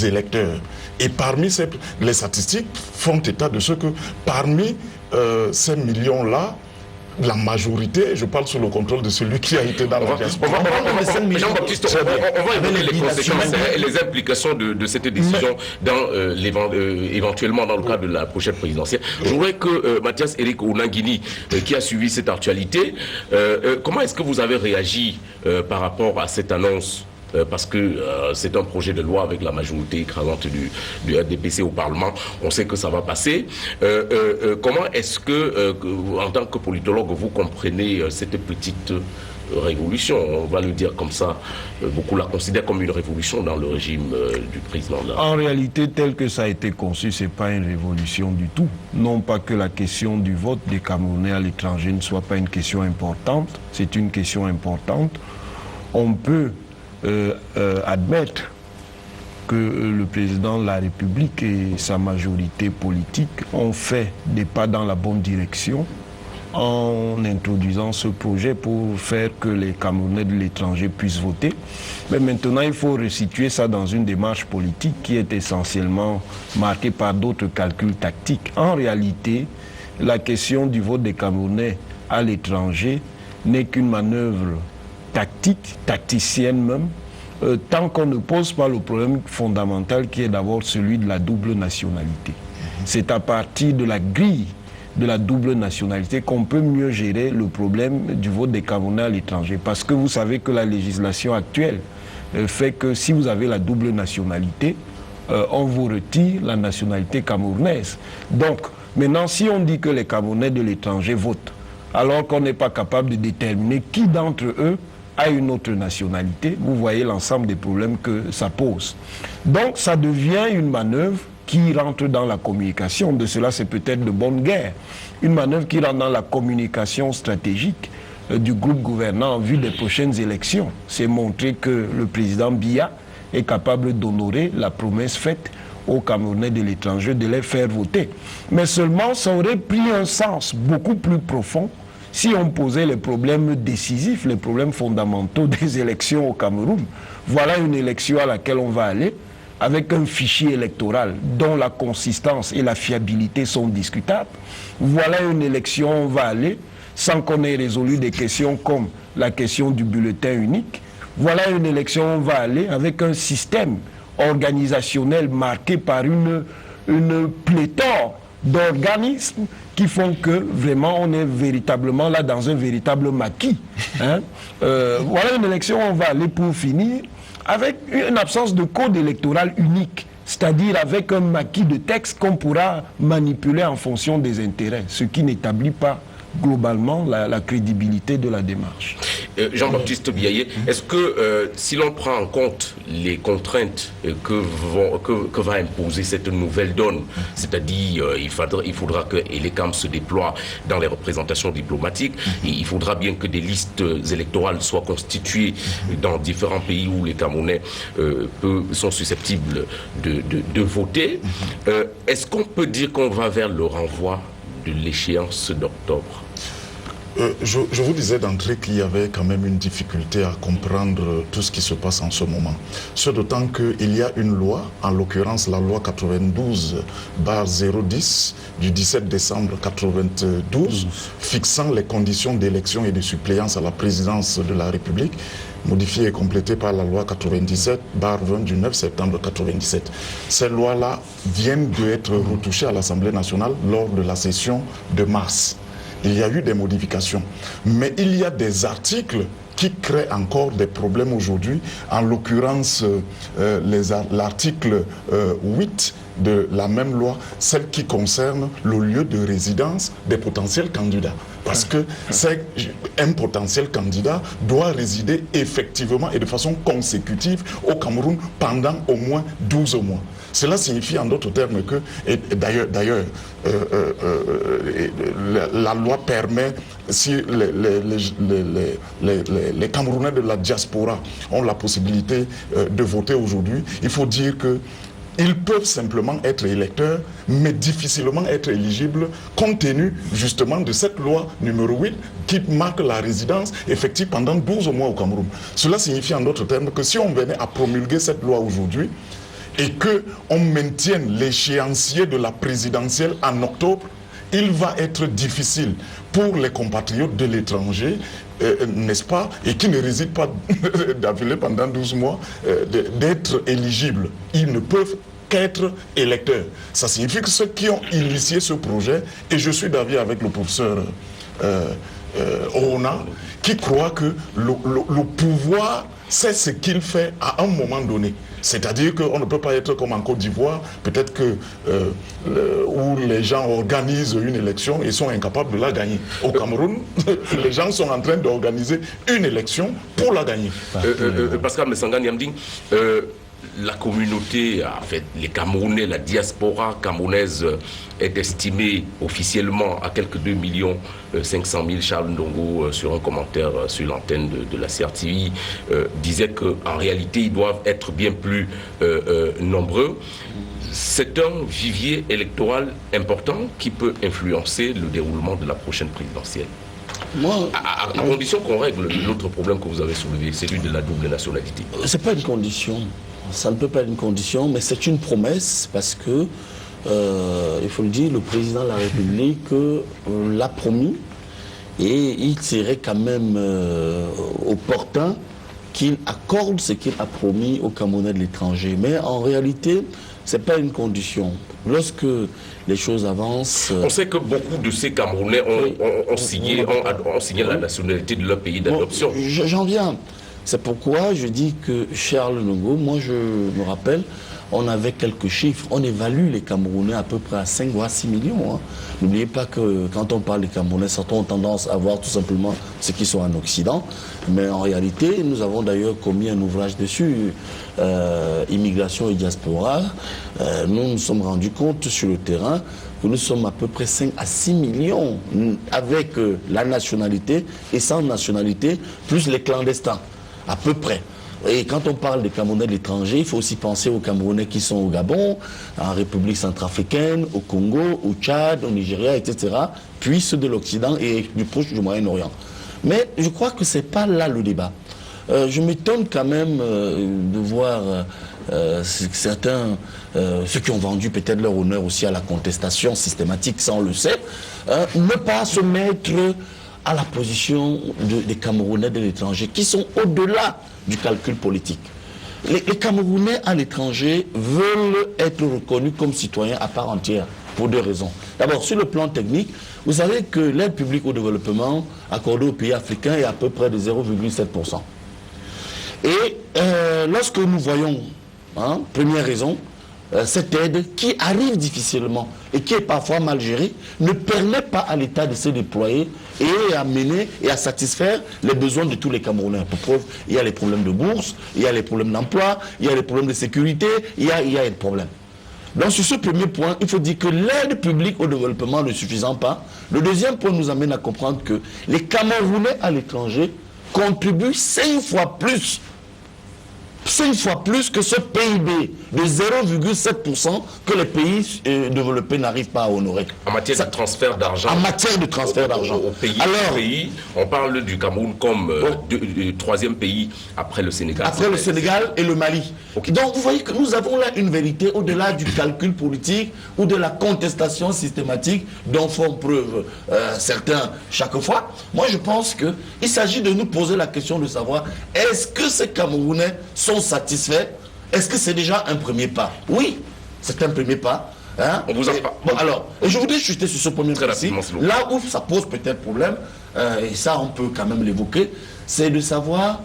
électeurs. Et parmi les statistiques font état de ce que parmi ces millions-là, la majorité, je parle sous le contrôle de celui qui a été dans la diaspora. Jean-Baptiste, on va évoquer les conséquences et les implications de cette décision éventuellement dans le cadre de la prochaine présidentielle. Je voudrais que Mathias Eric Ounanguini, qui a suivi cette actualité, comment est-ce que vous avez réagi par rapport à cette annonce? Parce que c'est un projet de loi avec la majorité écrasante du RDPC au Parlement. On sait que ça va passer. Comment est-ce que, en tant que politologue, vous comprenez cette petite révolution, on va le dire comme ça, beaucoup la considèrent comme une révolution dans le régime du président. En réalité, tel que ça a été conçu, ce n'est pas une révolution du tout. Non pas que la question du vote des Camerounais à l'étranger ne soit pas une question importante, c'est une question importante. On peut admettre que le président de la République et sa majorité politique ont fait des pas dans la bonne direction en introduisant ce projet pour faire que les Camerounais de l'étranger puissent voter. Mais maintenant, il faut resituer ça dans une démarche politique qui est essentiellement marquée par d'autres calculs tactiques. En réalité, la question du vote des Camerounais à l'étranger n'est qu'une manœuvre tactique, tacticienne même, tant qu'on ne pose pas le problème fondamental qui est d'abord celui de la double nationalité. C'est à partir de la grille de la double nationalité qu'on peut mieux gérer le problème du vote des Camerounais à l'étranger. Parce que vous savez que la législation actuelle fait que si vous avez la double nationalité, on vous retire la nationalité camerounaise. Donc, maintenant, si on dit que les Camerounais de l'étranger votent, alors qu'on n'est pas capable de déterminer qui d'entre eux a une autre nationalité, vous voyez l'ensemble des problèmes que ça pose. Donc ça devient une manœuvre qui rentre dans la communication. De cela, c'est peut-être de bonne guerre. Une manœuvre qui rentre dans la communication stratégique du groupe gouvernant en vue des prochaines élections. C'est montrer que le président Biya est capable d'honorer la promesse faite aux Camerounais de l'étranger de les faire voter. Mais seulement, ça aurait pris un sens beaucoup plus profond si on posait les problèmes décisifs, les problèmes fondamentaux des élections au Cameroun. Voilà une élection à laquelle on va aller avec un fichier électoral dont la consistance et la fiabilité sont discutables. Voilà une élection où on va aller sans qu'on ait résolu des questions comme la question du bulletin unique. Voilà une élection où on va aller avec un système organisationnel marqué par une pléthore d'organismes qui font que vraiment on est véritablement là dans un véritable maquis. Voilà une élection où on va aller pour finir avec une absence de code électoral unique, c'est-à-dire avec un maquis de textes qu'on pourra manipuler en fonction des intérêts, ce qui n'établit pas globalement la crédibilité de la démarche. Jean-Baptiste Biaye, est-ce que si l'on prend en compte les contraintes que va imposer cette nouvelle donne, c'est-à-dire il faudra que l'ECAM se déploie dans les représentations diplomatiques, et il faudra bien que des listes électorales soient constituées dans différents pays où les Camerounais sont susceptibles de voter, est-ce qu'on peut dire qu'on va vers le renvoi de l'échéance d'octobre? Je vous disais d'entrée qu'il y avait quand même une difficulté à comprendre tout ce qui se passe en ce moment. Ce d'autant qu'il y a une loi, en l'occurrence la loi 92/010 du 17 décembre 92, fixant les conditions d'élection et de suppléance à la présidence de la République, modifiée et complétée par la loi 97/20 du 9 septembre 97. Ces lois-là viennent d'être retouchées à l'Assemblée nationale lors de la session de mars. Il y a eu des modifications, mais il y a des articles qui créent encore des problèmes aujourd'hui, en l'occurrence l'article 8 de la même loi, celle qui concerne le lieu de résidence des potentiels candidats. Parce que un potentiel candidat doit résider effectivement et de façon consécutive au Cameroun pendant au moins 12 mois. Cela signifie en d'autres termes que, et d'ailleurs, la loi permet, si les Camerounais de la diaspora ont la possibilité de voter aujourd'hui, il faut dire que ils peuvent simplement être électeurs, mais difficilement être éligibles, compte tenu justement de cette loi numéro 8 qui marque la résidence effective pendant 12 mois au Cameroun. Cela signifie en d'autres termes que si on venait à promulguer cette loi aujourd'hui, et qu'on maintienne l'échéancier de la présidentielle en octobre, il va être difficile pour les compatriotes de l'étranger, n'est-ce pas, et qui ne résident pas d'affilée pendant 12 mois, d'être éligibles. Ils ne peuvent qu'être électeurs. Ça signifie que ceux qui ont initié ce projet, et je suis d'avis avec le professeur Orona, qui croit que le pouvoir, c'est ce qu'il fait à un moment donné. C'est-à-dire qu'on ne peut pas être comme en Côte d'Ivoire, peut-être que où les gens organisent une élection et sont incapables de la gagner. Au Cameroun, les gens sont en train d'organiser une élection pour la gagner. Pascal Messanga Niamding, la communauté, en fait, les Camerounais, la diaspora camerounaise est estimée officiellement à quelques 2 500 000. Charles Ndongo, sur un commentaire sur l'antenne de la CRTV, disait qu'en réalité, ils doivent être bien plus nombreux. C'est un vivier électoral important qui peut influencer le déroulement de la prochaine présidentielle. À condition qu'on règle l'autre problème que vous avez soulevé, celui de la double nationalité. C'est pas une condition. Ça ne peut pas être une condition, mais c'est une promesse parce que, il faut le dire, le président de la République l'a promis et il serait quand même opportun qu'il accorde ce qu'il a promis aux Camerounais de l'étranger. Mais en réalité, ce n'est pas une condition. Lorsque les choses avancent... On sait que beaucoup de ces Camerounais ont signé la nationalité de leur pays d'adoption. J'en viens. C'est pourquoi je dis que Charles Ndongo, moi je me rappelle, on avait quelques chiffres. On évalue les Camerounais à peu près à 5 ou à 6 millions. N'oubliez pas que quand on parle des Camerounais, certains ont tendance à voir tout simplement ceux qui sont en Occident. Mais en réalité, nous avons d'ailleurs commis un ouvrage dessus, Immigration et Diaspora. Nous nous sommes rendus compte sur le terrain que nous sommes à peu près 5 à 6 millions avec la nationalité et sans nationalité, plus les clandestins. À peu près. Et quand on parle des Camerounais de l'étranger, il faut aussi penser aux Camerounais qui sont au Gabon, en République centrafricaine, au Congo, au Tchad, au Nigeria, etc. Puis ceux de l'Occident et du Proche du Moyen-Orient. Mais je crois que ce n'est pas là le débat. Je m'étonne quand même de voir certains, ceux qui ont vendu peut-être leur honneur aussi à la contestation systématique, ça on le sait, ne pas se mettre à la position des Camerounais de l'étranger, qui sont au-delà du calcul politique. Les Camerounais à l'étranger veulent être reconnus comme citoyens à part entière, pour 2 raisons. D'abord, sur le plan technique, vous savez que l'aide publique au développement accordée aux pays africains est à peu près de 0,7%. Et lorsque nous voyons, première raison, cette aide qui arrive difficilement et qui est parfois mal gérée ne permet pas à l'État de se déployer et à mener et à satisfaire les besoins de tous les Camerounais. Pour preuve, il y a les problèmes de bourse, il y a les problèmes d'emploi, il y a les problèmes de sécurité, il y a des problèmes. Donc sur ce premier point, il faut dire que l'aide publique au développement ne suffisant pas. Le deuxième point nous amène à comprendre que les Camerounais à l'étranger contribuent 5 fois plus que ce PIB de 0,7% que les pays développés n'arrivent pas à honorer. En matière de transfert d'argent. En matière de transfert d'argent. Au pays, on parle du Cameroun comme troisième pays après le Sénégal. Après le Sénégal et le Mali. Okay. Donc vous voyez que nous avons là une vérité au-delà du calcul politique ou de la contestation systématique dont font preuve certains chaque fois. Moi je pense qu'il s'agit de nous poser la question de savoir est-ce que ces Camerounais sont satisfaits? Est-ce que c'est déjà un premier pas? Oui, c'est un premier pas. On vous en parle. Bon, alors, je voudrais chuter sur ce premier principe. Là où ça pose peut-être problème, et ça on peut quand même l'évoquer, c'est de savoir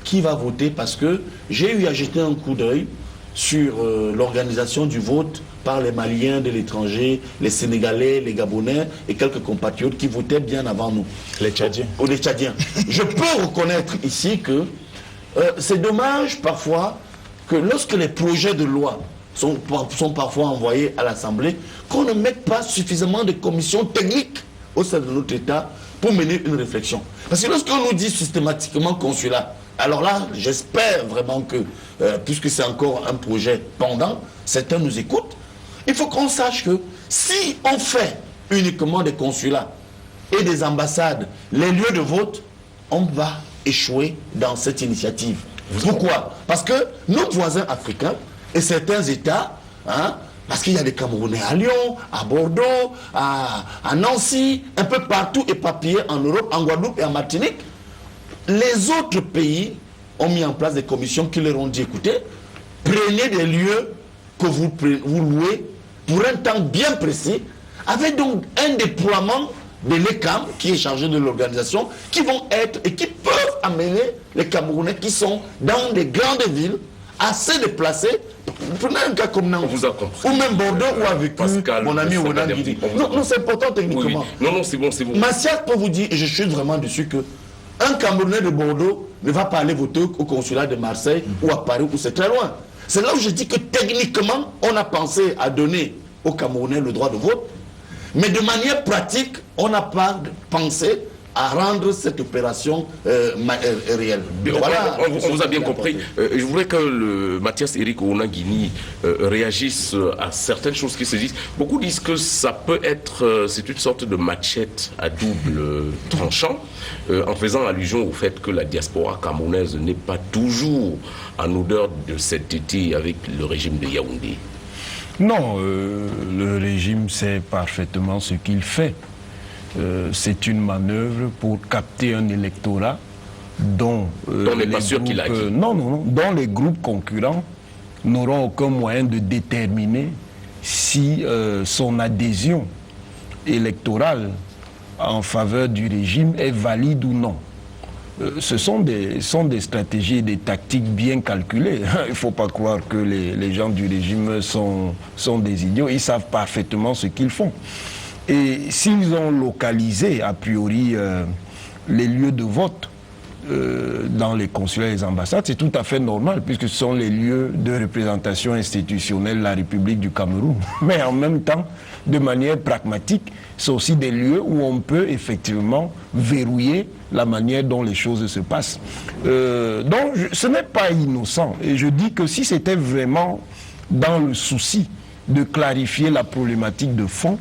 qui va voter, parce que j'ai eu à jeter un coup d'œil sur l'organisation du vote par les Maliens de l'étranger, les Sénégalais, les Gabonais et quelques compatriotes qui votaient bien avant nous. Les Tchadiens. Ou les Tchadiens. Je peux reconnaître ici que c'est dommage parfois que lorsque les projets de loi sont parfois envoyés à l'Assemblée, qu'on ne mette pas suffisamment de commissions techniques au sein de notre État pour mener une réflexion. Parce que lorsqu'on nous dit systématiquement consulat, alors là, j'espère vraiment que, puisque c'est encore un projet pendant, certains nous écoutent, il faut qu'on sache que si on fait uniquement des consulats et des ambassades, les lieux de vote, on va échouer dans cette initiative. Pourquoi? Parce que nos voisins africains, Et certains États, hein, parce qu'il y a des Camerounais à Lyon, à Bordeaux, à Nancy, un peu partout éparpillés en Europe, en Guadeloupe et en Martinique. Les autres pays ont mis en place des commissions qui leur ont dit, écoutez, prenez des lieux que vous louez pour un temps bien précis, avec donc un déploiement de l'ECAM qui est chargé de l'organisation, qui vont être et qui peuvent amener les Camerounais qui sont dans les grandes villes assez déplacés. Prenez un cas comme Nantes, ou même Bordeaux, où a vécu Pascal, mon ami Onan Guidi. Non, c'est important techniquement. Oui. Non, c'est bon, c'est bon. Massias peut vous dire, et je suis vraiment dessus, que un Camerounais de Bordeaux ne va pas aller voter au consulat de Marseille ou à Paris, où c'est très loin. C'est là où je dis que techniquement, on a pensé à donner aux Camerounais le droit de vote, mais de manière pratique, on n'a pas pensé à rendre cette opération réelle. Voilà, on vous a bien compris. Je voudrais que Mathias Eric Onanguini réagisse à certaines choses qui se disent. Beaucoup disent que ça peut être, c'est une sorte de machette à double tranchant, en faisant allusion au fait que la diaspora camerounaise n'est pas toujours en odeur de cet été avec le régime de Yaoundé. Non, le régime sait parfaitement ce qu'il fait. C'est une manœuvre pour capter un électorat dont n'est pas sûr qu'il a acquis. Non, dont les groupes concurrents n'auront aucun moyen de déterminer si son adhésion électorale en faveur du régime est valide ou non. Ce sont des stratégies et des tactiques bien calculées. Il ne faut pas croire que les gens du régime sont des idiots. Ils savent parfaitement ce qu'ils font. Et s'ils ont localisé, a priori, les lieux de vote dans les consulats et les ambassades, c'est tout à fait normal, puisque ce sont les lieux de représentation institutionnelle de la République du Cameroun. Mais en même temps, de manière pragmatique, c'est aussi des lieux où on peut effectivement verrouiller la manière dont les choses se passent. Donc, ce n'est pas innocent. Et je dis que si c'était vraiment dans le souci de clarifier la problématique de fond,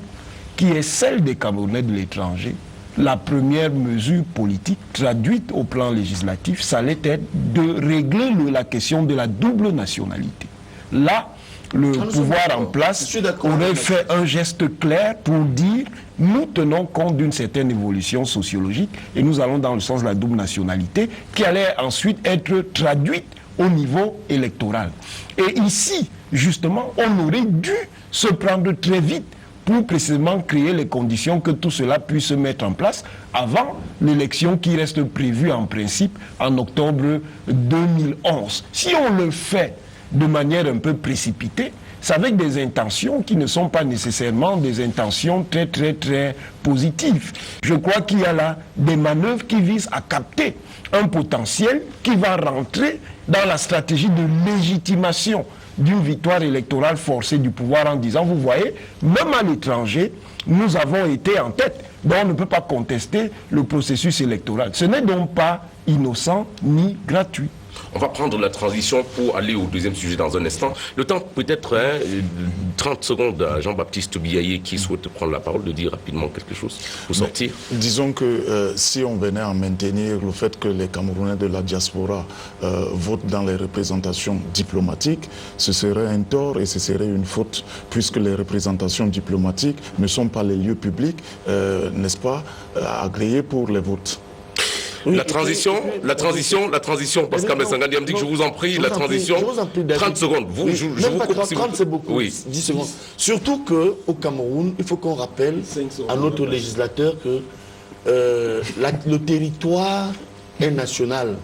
qui est celle des Camerounais de l'étranger, la première mesure politique traduite au plan législatif, ça allait être de régler la question de la double nationalité. Là, le pouvoir en place aurait fait un geste clair pour dire nous tenons compte d'une certaine évolution sociologique et nous allons dans le sens de la double nationalité qui allait ensuite être traduite au niveau électoral. Et ici, justement, on aurait dû se prendre très vite pour précisément créer les conditions que tout cela puisse se mettre en place avant l'élection qui reste prévue en principe en octobre 2011. Si on le fait de manière un peu précipitée, c'est avec des intentions qui ne sont pas nécessairement des intentions très positives. Je crois qu'il y a là des manœuvres qui visent à capter un potentiel qui va rentrer dans la stratégie de légitimation d'une victoire électorale forcée du pouvoir en disant, vous voyez, même à l'étranger, nous avons été en tête. Donc on ne peut pas contester le processus électoral. Ce n'est donc pas innocent ni gratuit. On va prendre la transition pour aller au deuxième sujet dans un instant. Le temps peut-être 30 secondes à Jean-Baptiste Biaye qui souhaite prendre la parole, de dire rapidement quelque chose pour sortir. Mais, disons que si on venait à maintenir le fait que les Camerounais de la diaspora votent dans les représentations diplomatiques, ce serait un tort et ce serait une faute, puisque les représentations diplomatiques ne sont pas les lieux publics, n'est-ce pas, agréés pour les votes. Oui, la transition, Pascal Messangani me dit que je vous en prie, la transition, 30 secondes. Je vous coupe, 30 c'est beaucoup, oui. 10 secondes. Surtout qu'au Cameroun, il faut qu'on rappelle à notre législateur que le territoire est national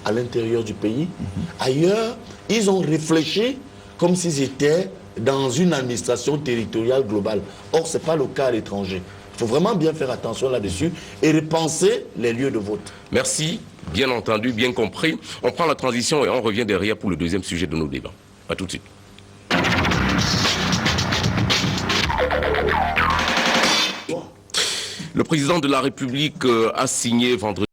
à l'intérieur du pays. Ailleurs, ils ont réfléchi comme s'ils étaient dans une administration territoriale globale. Or, ce n'est pas le cas à l'étranger. Il faut vraiment bien faire attention là-dessus et repenser les lieux de vote. Merci, bien entendu, bien compris. On prend la transition et on revient derrière pour le deuxième sujet de nos débats. A tout de suite. Le président de la République a signé vendredi